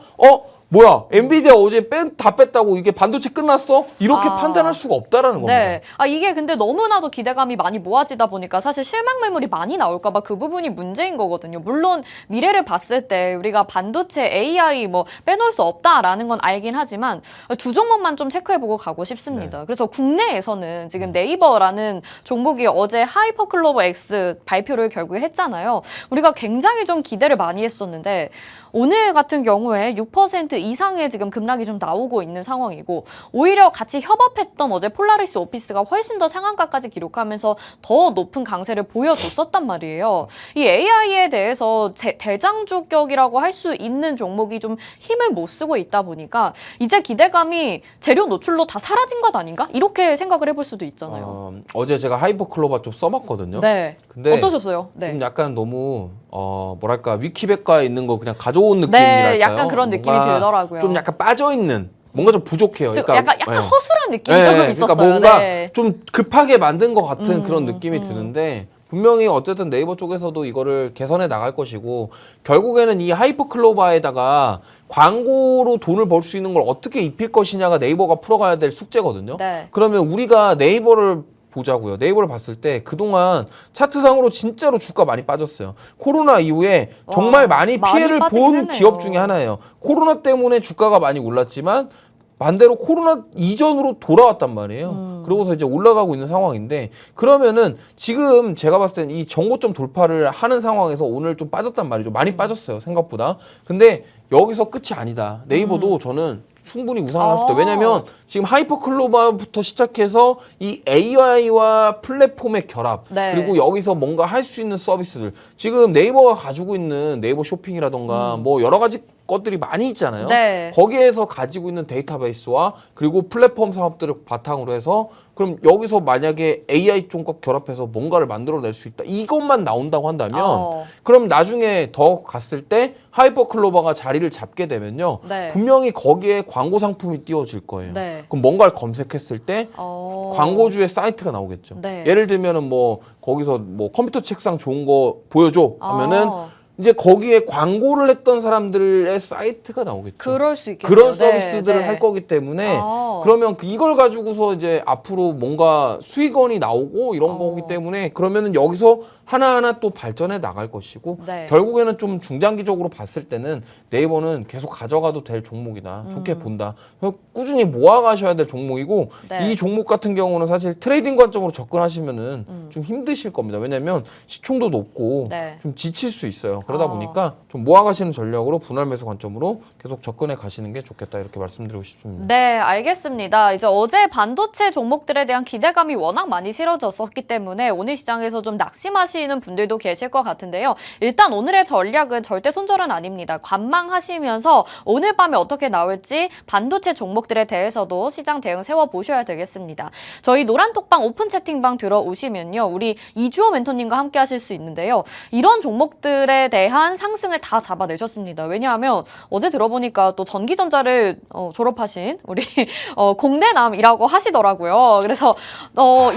뭐야, 엔비디아 어제 다 뺐다고 이게 반도체 끝났어? 이렇게 판단할 수가 없다라는 겁니다. 네. 이게 근데 너무나도 기대감이 많이 모아지다 보니까 사실 실망 매물이 많이 나올까봐 그 부분이 문제인 거거든요. 물론 미래를 봤을 때 우리가 반도체, AI 뭐 빼놓을 수 없다라는 건 알긴 하지만 두 종목만 좀 체크해보고 가고 싶습니다. 네. 그래서 국내에서는 지금 네이버라는 종목이 어제 하이퍼클로버 X 발표를 결국에 했잖아요. 우리가 굉장히 좀 기대를 많이 했었는데 오늘 같은 경우에 6% 이상의 지금 급락이 좀 나오고 있는 상황이고 오히려 같이 협업했던 어제 폴라리스 오피스가 훨씬 더 상한가까지 기록하면서 더 높은 강세를 보여줬었단 말이에요. 이 AI에 대해서 대장주격이라고 할 수 있는 종목이 좀 힘을 못 쓰고 있다 보니까 이제 기대감이 재료 노출로 다 사라진 것 아닌가? 이렇게 생각을 해볼 수도 있잖아요. 어제 제가 하이퍼클로바 좀 써봤거든요. 네. 근데 어떠셨어요? 네. 좀 약간 너무 뭐랄까 위키백과에 있는 거 그냥 가져온 느낌이랄까요? 네, 약간 그런 느낌이 뭔가 들더라고요. 좀 약간 빠져 있는 뭔가 좀 부족해요. 약간 네. 허술한 느낌이 조금 있었어요. 그러니까 뭔가 네. 좀 급하게 만든 것 같은 그런 느낌이 드는데 분명히 어쨌든 네이버 쪽에서도 이거를 개선해 나갈 것이고 결국에는 이 하이퍼클로바에다가 광고로 돈을 벌 수 있는 걸 어떻게 입힐 것이냐가 네이버가 풀어가야 될 숙제거든요. 네. 그러면 우리가 네이버를 보자고요. 네이버를 봤을 때 그동안 차트상으로 진짜로 주가 많이 빠졌어요. 코로나 이후에 정말 많이 피해를 빠지긴 본 했네요. 기업 중에 하나예요. 코로나 때문에 주가가 많이 올랐지만 반대로 코로나 이전으로 돌아왔단 말이에요. 그러고서 이제 올라가고 있는 상황인데 그러면은 지금 제가 봤을 때는 이 정고점 돌파를 하는 상황에서 오늘 좀 빠졌단 말이죠. 많이 빠졌어요. 생각보다. 근데 여기서 끝이 아니다. 네이버도 저는 충분히 우상할 수 있다. 왜냐면 지금 하이퍼클로바부터 시작해서 이 AI와 플랫폼의 결합 네. 그리고 여기서 뭔가 할 수 있는 서비스들 지금 네이버가 가지고 있는 네이버 쇼핑이라던가 뭐 여러 가지 것들이 많이 있잖아요. 네. 거기에서 가지고 있는 데이터베이스와 그리고 플랫폼 사업들을 바탕으로 해서 그럼 여기서 만약에 AI 쪽과 결합해서 뭔가를 만들어낼 수 있다. 이것만 나온다고 한다면 그럼 나중에 더 갔을 때 하이퍼클로바가 자리를 잡게 되면요. 네. 분명히 거기에 광고 상품이 띄워질 거예요. 네. 그럼 뭔가를 검색했을 때 광고주의 사이트가 나오겠죠. 네. 예를 들면은 뭐 거기서 뭐 컴퓨터 책상 좋은 거 보여줘 하면은 아. 이제 거기에 광고를 했던 사람들의 사이트가 나오겠죠. 그럴 수 있겠죠. 그런 네, 서비스들을 네. 할 거기 때문에 아. 그러면 이걸 가지고서 이제 앞으로 뭔가 수익원이 나오고 이런 거기 때문에 그러면은 여기서 하나하나 또 발전해 나갈 것이고 네. 결국에는 좀 중장기적으로 봤을 때는 네이버는 계속 가져가도 될 종목이다. 좋게 본다. 꾸준히 모아가셔야 될 종목이고 네. 이 종목 같은 경우는 사실 트레이딩 관점으로 접근하시면은 좀 힘드실 겁니다. 왜냐하면 시총도 높고 네. 좀 지칠 수 있어요. 그러다 아. 보니까 좀 모아가시는 전략으로 분할 매수 관점으로 계속 접근해 가시는 게 좋겠다 이렇게 말씀드리고 싶습니다. 네, 알겠습니다. 이제 어제 반도체 종목들에 대한 기대감이 워낙 많이 실어졌었기 때문에 오늘 시장에서 좀 낙심하시는 분들도 계실 것 같은데요. 일단 오늘의 전략은 절대 손절은 아닙니다. 관망하시면서 오늘 밤에 어떻게 나올지 반도체 종목들에 대해서도 시장 대응 세워보셔야 되겠습니다. 저희 노란톡방 오픈 채팅방 들어오시면요. 우리 이주호 멘토님과 함께 하실 수 있는데요. 이런 종목들에 대한 상승을 다 잡아내셨습니다. 왜냐하면 어제 들어보니까 또 전기전자를 졸업하신 우리 공대남이라고 하시더라고요. 그래서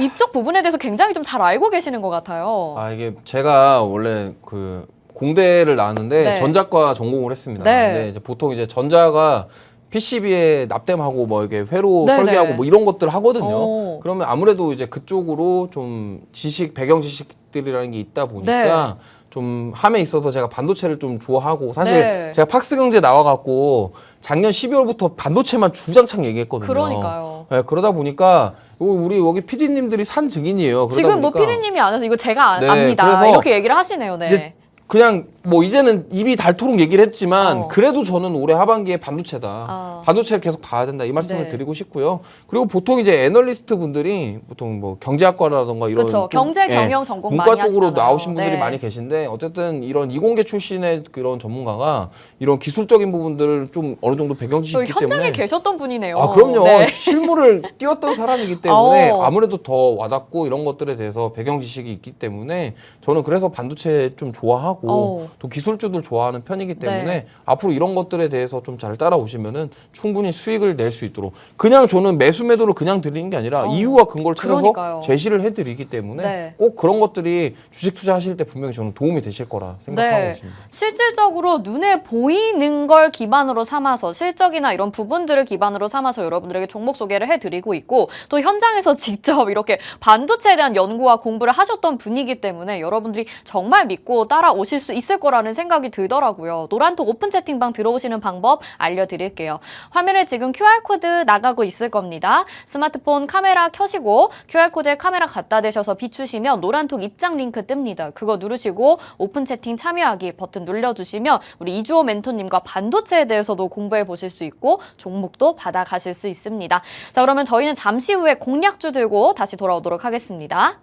이쪽 부분에 대해서 굉장히 좀 잘 알고 계시는 것 같아요. 아 이게 제가 원래 그 공대를 나왔는데 네. 전자과 전공을 했습니다. 네. 근데 이제 보통 이제 전자가 PCB에 납땜하고 뭐 이게 회로 네, 설계하고 네. 뭐 이런 것들 하거든요. 오. 그러면 아무래도 이제 그쪽으로 좀 지식 배경 지식들이라는 게 있다 보니까 좀 함에 있어서 제가 반도체를 좀 좋아하고 사실 네. 제가 팍스경제 나와갖고 작년 12월부터 반도체만 주장창 얘기했거든요. 그러니까요. 네, 그러다 보니까 우리 여기 PD님들이 산 증인이에요. 그러다 지금 뭐 보니까 피디님이 안 해서 이거 제가 네, 압니다. 그래서 이렇게 얘기를 하시네요. 네. 이제 그냥 뭐 이제는 입이 닳도록 얘기를 했지만 어. 그래도 저는 올해 하반기에 반도체다. 아. 반도체를 계속 봐야 된다 이 말씀을 네. 드리고 싶고요. 그리고 보통 이제 애널리스트 분들이 보통 뭐 경제학과라던가 이런 그렇죠. 좀, 경제 예, 경영 전공 많이 문과 쪽으로 하시잖아요. 나오신 분들이 네. 많이 계신데 어쨌든 이런 이공계 출신의 그런 전문가가 이런 기술적인 부분들을 좀 어느 정도 배경 지식이 저희 있기 현장에 때문에 계셨던 분이네요. 아, 그럼요. 네. 실무를 띄웠던 사람이기 때문에 아무래도 더 와닿고 이런 것들에 대해서 배경 지식이 있기 때문에 저는 그래서 반도체 좀 좋아하고 또 기술주들 좋아하는 편이기 때문에 네. 앞으로 이런 것들에 대해서 좀 잘 따라오시면은 충분히 수익을 낼 수 있도록 그냥 저는 매수 매도를 그냥 드리는 게 아니라 이유와 근거를 찾아서 그러니까요. 제시를 해드리기 때문에 네. 꼭 그런 것들이 주식 투자하실 때 분명히 저는 도움이 되실 거라 생각하고 네. 있습니다. 실질적으로 눈에 보이는 걸 기반으로 삼아서 실적이나 이런 부분들을 기반으로 삼아서 여러분들에게 종목 소개를 해드리고 있고 또 현장에서 직접 이렇게 반도체에 대한 연구와 공부를 하셨던 분이기 때문에 여러분들이 정말 믿고 따라오실 수 있을 거라는 생각이 들더라고요. 노란톡 오픈 채팅방 들어오시는 방법 알려드릴게요. 화면에 지금 QR코드 나가고 있을 겁니다. 스마트폰 카메라 켜시고 QR코드에 카메라 갖다 대셔서 비추시면 노란톡 입장 링크 뜹니다. 그거 누르시고 오픈 채팅 참여하기 버튼 눌러주시면 우리 이주호 멘토님과 반도체에 대해서도 공부해 보실 수 있고 종목도 받아가실 수 있습니다. 자, 그러면 저희는 잠시 후에 공략주 들고 다시 돌아오도록 하겠습니다.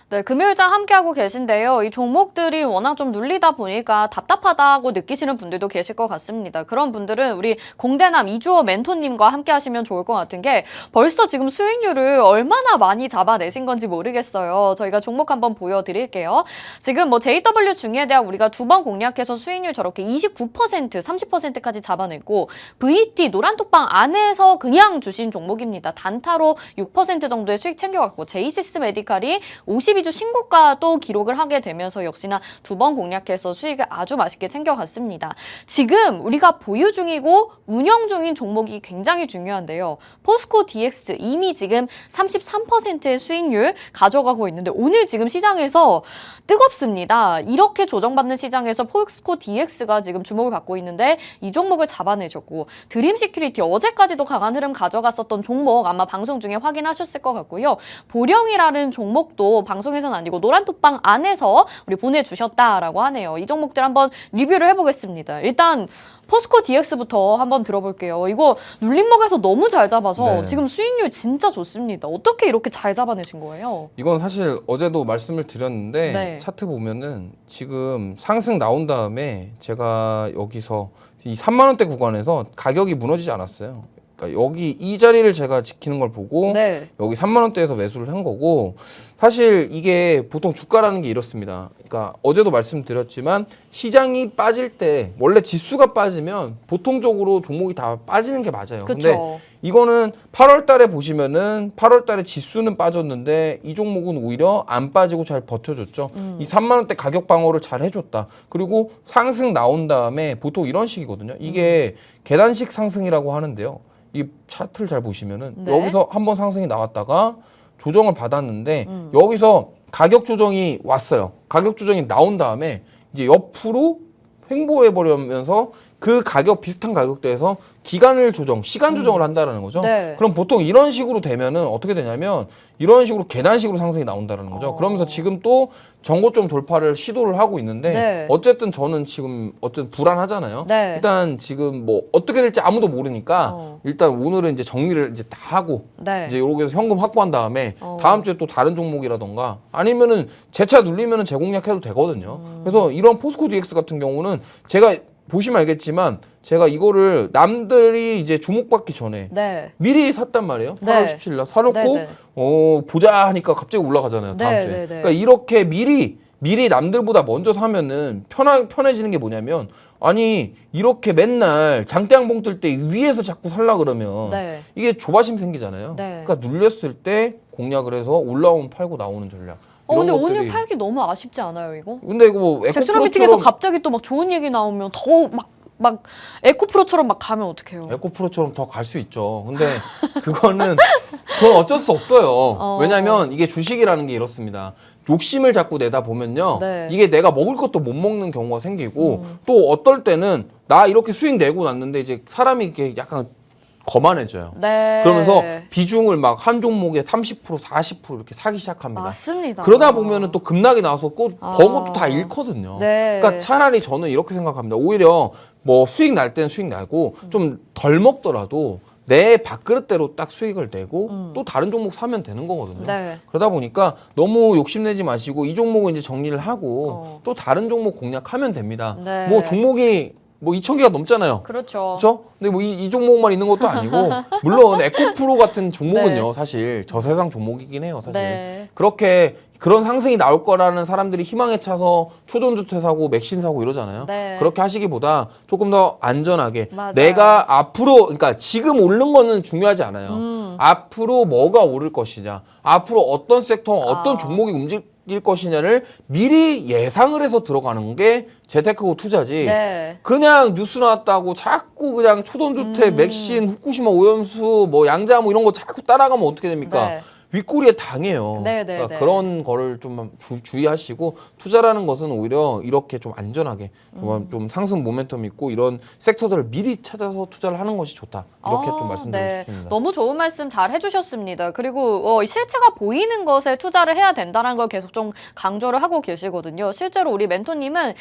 네, 금요일장 함께하고 계신데요. 이 종목들이 워낙 좀 눌리다 보니까 답답하다고 느끼시는 분들도 계실 것 같습니다. 그런 분들은 우리 공대남 이주호 멘토님과 함께 하시면 좋을 것 같은 게 벌써 지금 수익률을 얼마나 많이 잡아내신 건지 모르겠어요. 저희가 종목 한번 보여드릴게요. 지금 뭐 JW 중예대학 우리가 두 번 공략해서 수익률 저렇게 29%, 30%까지 잡아냈고 VT 노란톡방 안에서 그냥 주신 종목입니다. 단타로 6% 정도의 수익 챙겨갔고 제이시스 메디칼이 52주 신고가 또 기록을 하게 되면서 역시나 두 번 공략해서 수익을 아주 맛있게 챙겨갔습니다. 지금 우리가 보유 중이고 운영 중인 종목이 굉장히 중요한데요. 포스코 DX 이미 지금 33%의 수익률 가져가고 있는데 오늘 지금 시장에서 뜨겁습니다. 이렇게 조정받는 시장에서 포스코 DX가 지금 주목을 받고 있는데 이 종목을 잡아내셨고 드림시큐리티 어제까지도 강한 흐름 가져갔었던 종목 아마 방송 중에 확인하셨을 것 같고요. 보령이라는 종목도 방송에서는 아니고 노란톡방 안에서 우리 보내주셨다라고 하네요. 이 종목들 한번 리뷰를 해보겠습니다. 일단 포스코 DX부터 한번 들어볼게요. 이거 눌림목에서 너무 잘 잡아서 네. 지금 수익률 진짜 좋습니다. 어떻게 이렇게 잘 잡아내신 거예요? 이건 사실 어제도 말씀을 드렸는데 네. 차트 보면은 지금 상승 나온 다음에 제가 여기서 이 3만 원대 구간에서 가격이 무너지지 않았어요. 그러니까 여기 이 자리를 제가 지키는 걸 보고 네. 여기 3만 원대에서 매수를 한 거고 사실 이게 보통 주가라는 게 이렇습니다. 그러니까 어제도 말씀드렸지만 시장이 빠질 때 원래 지수가 빠지면 보통적으로 종목이 다 빠지는 게 맞아요. 근데 그렇죠. 이거는 8월 달에 보시면은 8월 달에 지수는 빠졌는데 이 종목은 오히려 안 빠지고 잘 버텨줬죠. 이 3만 원대 가격 방어를 잘 해줬다. 그리고 상승 나온 다음에 보통 이런 식이거든요. 이게 계단식 상승이라고 하는데요. 이 차트를 잘 보시면은 네. 여기서 한번 상승이 나왔다가 조정을 받았는데 여기서 가격 조정이 왔어요. 가격 조정이 나온 다음에 이제 옆으로 횡보해 버리면서 그 가격 비슷한 가격대에서 기간을 조정, 시간 조정을 한다라는 거죠. 네. 그럼 보통 이런 식으로 되면은 어떻게 되냐면 이런 식으로 계단식으로 상승이 나온다라는 거죠. 그러면서 지금 또 전고점 돌파를 시도를 하고 있는데 네. 어쨌든 저는 지금 어쨌든 불안하잖아요. 네. 일단 지금 뭐 어떻게 될지 아무도 모르니까 일단 오늘은 이제 정리를 이제 다 하고 네. 이제 이렇게 해서 현금 확보한 다음에 다음 주에 또 다른 종목이라던가 아니면은 재차 눌리면은 재공략해도 되거든요. 그래서 이런 포스코 DX 같은 경우는 제가 보시면 알겠지만 제가 이거를 남들이 이제 주목받기 전에 네. 미리 샀단 말이에요. 8월 네. 17일 날 사놓고 네, 보자 하니까 갑자기 올라가잖아요. 다음 네, 주에. 네, 네. 그러니까 이렇게 미리 남들보다 먼저 사면은 편해지는 게 뭐냐면 아니 이렇게 맨날 장대양봉 뜰 때 위에서 자꾸 살라 그러면 네. 이게 조바심 생기잖아요. 네. 그러니까 눌렸을 때 공략을 해서 올라오면 팔고 나오는 전략. 근데 이런 오늘 것들이. 팔기 너무 아쉽지 않아요, 이거? 근데 이거 뭐 잭스론 미팅에서 에코프로처럼 갑자기 또 막 좋은 얘기 나오면 더 막 에코프로처럼 막 가면 어떡해요? 에코프로처럼 더 갈 수 있죠. 근데 그건 어쩔 수 없어요. 왜냐하면 이게 주식이라는 게 이렇습니다. 욕심을 자꾸 내다 보면요. 네. 이게 내가 먹을 것도 못 먹는 경우가 생기고 또 어떨 때는 나 이렇게 수익 내고 났는데 이제 사람이 이렇게 약간 거만해져요. 네. 그러면서 비중을 막 한 종목에 30%, 40% 이렇게 사기 시작합니다. 맞습니다. 그러다 보면은 또 급락이 나와서 꼭 버것도 다 잃거든요. 네. 그러니까 차라리 저는 이렇게 생각합니다. 오히려 뭐 수익 날 때는 수익 나고 좀 덜 먹더라도 내 밥그릇대로 딱 수익을 내고 또 다른 종목 사면 되는 거거든요. 네. 그러다 보니까 너무 욕심내지 마시고 이 종목은 이제 정리를 하고 또 다른 종목 공략하면 됩니다. 네. 뭐 종목이 뭐 2,000개가 넘잖아요. 그렇죠. 그렇죠? 근데 뭐 이 종목만 있는 것도 아니고 물론 에코프로 같은 종목은요. 네. 사실 저세상 종목이긴 해요. 사실. 네. 그렇게 그런 상승이 나올 거라는 사람들이 희망에 차서 초전주퇴 사고 맥신 사고 이러잖아요. 네. 그렇게 하시기보다 조금 더 안전하게 맞아요. 내가 앞으로 그러니까 지금 오른 거는 중요하지 않아요. 앞으로 뭐가 오를 것이냐, 앞으로 어떤 섹터, 어떤 종목이 움직일 것이냐를 미리 예상을 해서 들어가는 게 재테크고 투자지. 네. 그냥 뉴스 나왔다고 자꾸 그냥 초전주택, 맥신, 후쿠시마 오염수, 뭐 양자 뭐 이런 거 자꾸 따라가면 어떻게 됩니까? 네. 윗꼬리에 당해요. 네, 네, 그러니까 네. 그런 거를 좀 주의하시고 투자라는 것은 오히려 이렇게 좀 안전하게 좀 상승 모멘텀 있고 이런 섹터들을 미리 찾아서 투자를 하는 것이 좋다. 이렇게 좀 말씀드리고 네. 싶습니다. 너무 좋은 말씀 잘 해주셨습니다. 그리고 실체가 보이는 것에 투자를 해야 된다는 걸 계속 좀 강조를 하고 계시거든요. 실제로 우리 멘토님은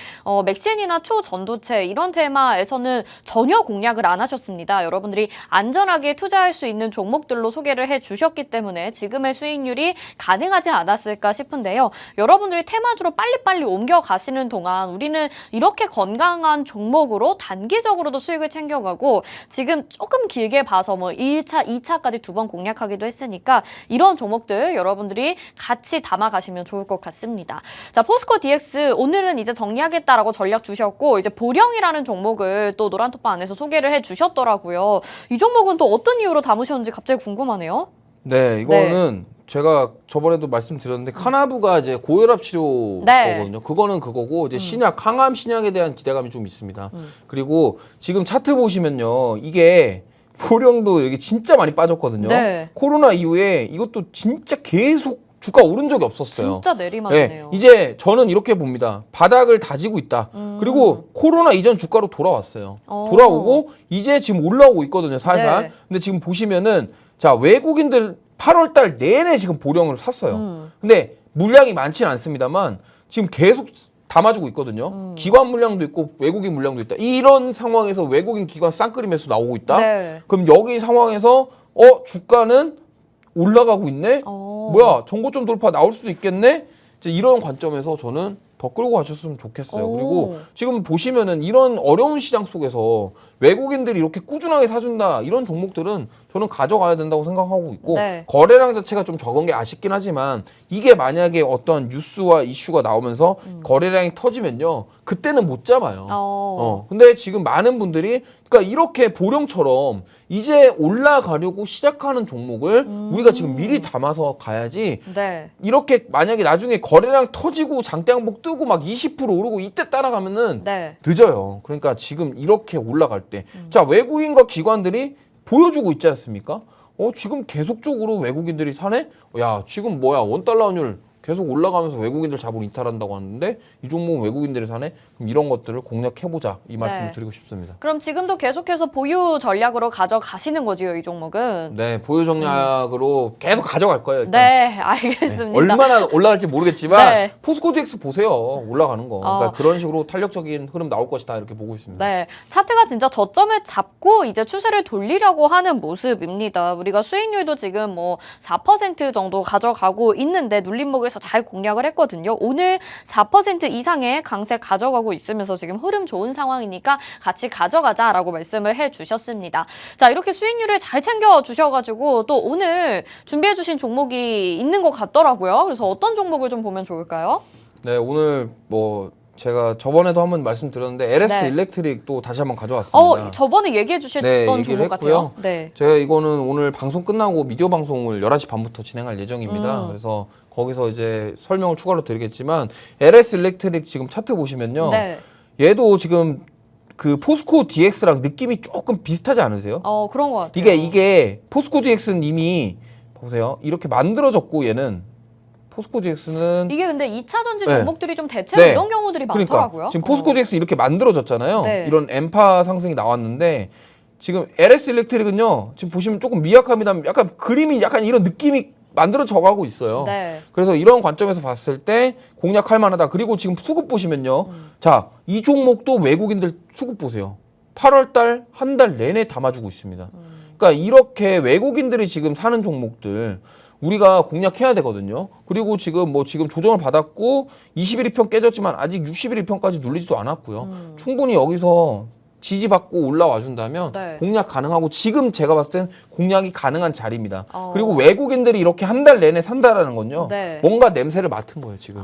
맥신이나 초전도체 이런 테마에서는 전혀 공략을 안 하셨습니다. 여러분들이 안전하게 투자할 수 있는 종목들로 소개를 해주셨기 때문에 지금 만큼의 수익률이 가능하지 않았을까 싶은데요. 여러분들이 테마주로 빨리빨리 옮겨가시는 동안 우리는 이렇게 건강한 종목으로 단기적으로도 수익을 챙겨가고 지금 조금 길게 봐서 뭐 1차, 2차까지 2번 공략하기도 했으니까 이런 종목들 여러분들이 같이 담아가시면 좋을 것 같습니다. 자, 포스코 DX 오늘은 이제 정리하겠다라고 전략 주셨고 이제 보령이라는 종목을 또 노란톡방 안에서 소개를 해주셨더라고요. 이 종목은 또 어떤 이유로 담으셨는지 갑자기 궁금하네요. 네, 이거는 제가 저번에도 말씀드렸는데 카나부가 이제 고혈압 치료 거거든요. 그거는 그거고 이제 신약, 항암 신약에 대한 기대감이 좀 있습니다. 그리고 지금 차트 보시면요, 이게 보령도 여기 진짜 많이 빠졌거든요. 네. 코로나 이후에 이것도 진짜 계속 주가 오른 적이 없었어요. 진짜 내리막이네요. 이제 저는 이렇게 봅니다. 바닥을 다지고 있다. 그리고 코로나 이전 주가로 돌아왔어요. 돌아오고 이제 지금 올라오고 있거든요, 살살. 네. 근데 지금 보시면은 자, 외국인들 8월 달 내내 지금 보령을 샀어요. 근데 물량이 많지는 않습니다만 지금 계속 담아주고 있거든요. 기관 물량도 있고 외국인 물량도 있다. 이런 상황에서 외국인 기관 쌍끌이 매수 나오고 있다. 네. 그럼 여기 상황에서 주가는 올라가고 있네. 뭐야, 정고점 돌파 나올 수도 있겠네. 이제 이런 관점에서 저는 더 끌고 가셨으면 좋겠어요. 그리고 지금 보시면은 이런 어려운 시장 속에서 외국인들이 이렇게 꾸준하게 사준다, 이런 종목들은 저는 가져가야 된다고 생각하고 있고, 네. 거래량 자체가 좀 적은 게 아쉽긴 하지만 이게 만약에 어떤 뉴스와 이슈가 나오면서 거래량이 터지면요, 그때는 못 잡아요. 근데 지금 많은 분들이 그러니까 이렇게 보령처럼 이제 올라가려고 시작하는 종목을 우리가 지금 미리 담아서 가야지. 네. 이렇게 만약에 나중에 거래량 터지고 장대항복 뜨고 막 20% 오르고 이때 따라가면은 네. 늦어요. 그러니까 지금 이렇게 올라갈 때, 자, 외국인과 기관들이 보여주고 있지 않습니까? 지금 계속적으로 외국인들이 사네? 야, 지금 뭐야, 원달러 환율 계속 올라가면서 외국인들 자본 이탈한다고 하는데 이 종목은 외국인들이 사네? 그럼 이런 것들을 공략해보자, 이 말씀을 드리고 싶습니다. 그럼 지금도 계속해서 보유 전략으로 가져가시는 거지요, 이 종목은? 네, 보유 전략으로 계속 가져갈 거예요. 일단. 네, 알겠습니다. 얼마나 올라갈지 모르겠지만 네. 포스코 DX 보세요. 올라가는 거. 그러니까 그런 식으로 탄력적인 흐름 나올 것이다, 이렇게 보고 있습니다. 네, 차트가 진짜 저점을 잡고 이제 추세를 돌리려고 하는 모습입니다. 우리가 수익률도 지금 뭐 4% 정도 가져가고 있는데 눌림목에서 잘 공략을 했거든요. 오늘 4% 이상의 강세 가져가고 있으면서 지금 흐름 좋은 상황이니까 같이 가져가자라고 말씀을 해주셨습니다. 자, 이렇게 수익률을 잘 챙겨주셔가지고 또 오늘 준비해주신 종목이 있는 것 같더라고요. 그래서 어떤 종목을 좀 보면 좋을까요? 네, 오늘 뭐 제가 저번에도 한번 말씀드렸는데 LS 네. 일렉트릭 또 다시 한번 가져왔습니다. 저번에 얘기해 주셨던 종목 같아요. 네. 제가 이거는 오늘 방송 끝나고 미디어 방송을 11시 반부터 진행할 예정입니다. 그래서 거기서 이제 설명을 추가로 드리겠지만 LS 일렉트릭 지금 차트 보시면요. 네. 얘도 지금 그 포스코 DX랑 느낌이 조금 비슷하지 않으세요? 그런 것 같아요. 이게 포스코 DX는 이미 보세요. 이렇게 만들어졌고 얘는 포스코 DX는 이게 근데 2차 전지 네. 종목들이 좀 대체로 네. 이런 경우들이 그러니까 많더라고요. 지금 포스코 DX 이렇게 만들어졌잖아요. 네. 이런 엠파 상승이 나왔는데 지금 LS 일렉트릭은요. 지금 보시면 조금 미약합니다. 약간 그림이 약간 이런 느낌이 만들어져 가고 있어요. 네. 그래서 이런 관점에서 봤을 때 공략할 만하다. 그리고 지금 수급 보시면요. 자, 이 종목도 외국인들 수급 보세요. 8월 달 한 달 내내 담아주고 있습니다. 그러니까 이렇게 외국인들이 지금 사는 종목들 우리가 공략해야 되거든요. 그리고 지금 조정을 받았고 21일평 깨졌지만 아직 61일평까지 눌리지도 않았고요. 충분히 여기서 지지받고 올라와 준다면 네. 공략 가능하고 지금 제가 봤을 땐 공략이 가능한 자리입니다. 그리고 외국인들이 이렇게 한 달 내내 산다라는 건요. 네. 뭔가 냄새를 맡은 거예요, 지금.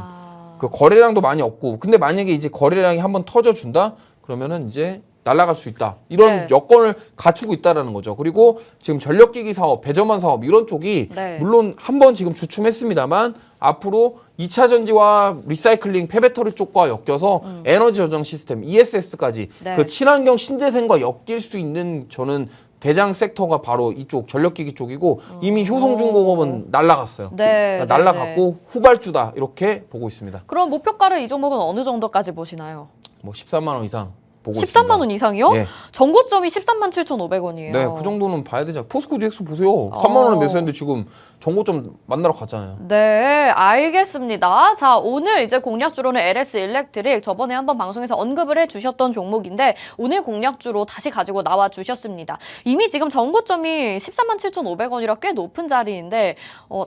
그 거래량도 많이 없고. 근데 만약에 이제 거래량이 한번 터져 준다? 그러면은 이제 날아갈 수 있다. 이런 네. 여건을 갖추고 있다라는 거죠. 그리고 지금 전력기기 사업, 배전만 사업 이런 쪽이 네. 물론 한번 지금 주춤했습니다만 앞으로 2차 전지와 리사이클링, 폐배터리 쪽과 엮여서 에너지 저장 시스템, ESS까지 네. 그 친환경 신재생과 엮일 수 있는 저는 대장 섹터가 바로 이쪽 전력기기 쪽이고 이미 효성중공업은 날아갔어요. 네. 그러니까 날아갔고 후발주다 이렇게 보고 있습니다. 그럼 목표가를 이 종목은 어느 정도까지 보시나요? 뭐 13만 원 이상 보고 있습니다. 13만 원 이상이요? 예. 전고점이 13만 7,500원이에요. 네, 그 정도는 봐야 되죠. 포스코 DX 보세요. 3만 원에 매수했는데 지금 정보 좀 만나러 갔잖아요. 네, 알겠습니다. 자, 오늘 이제 공략주로는 LS 일렉트릭 저번에 한번 방송에서 언급을 해주셨던 종목인데 오늘 공략주로 다시 가지고 나와 주셨습니다. 이미 지금 정고점이 137,500원이라 꽤 높은 자리인데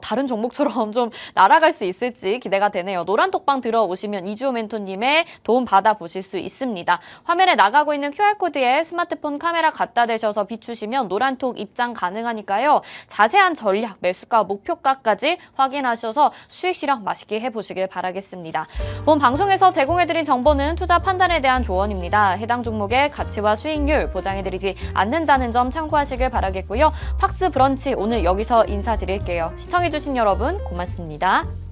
다른 종목처럼 좀 날아갈 수 있을지 기대가 되네요. 노란톡방 들어오시면 이주호 멘토님의 도움 받아보실 수 있습니다. 화면에 나가고 있는 QR코드에 스마트폰 카메라 갖다 대셔서 비추시면 노란톡 입장 가능하니까요. 자세한 전략, 매수가, 목표가까지 확인하셔서 수익 실현 맛있게 해보시길 바라겠습니다. 본 방송에서 제공해드린 정보는 투자 판단에 대한 조언입니다. 해당 종목의 가치와 수익률 보장해드리지 않는다는 점 참고하시길 바라겠고요. 팍스 브런치 오늘 여기서 인사드릴게요. 시청해주신 여러분 고맙습니다.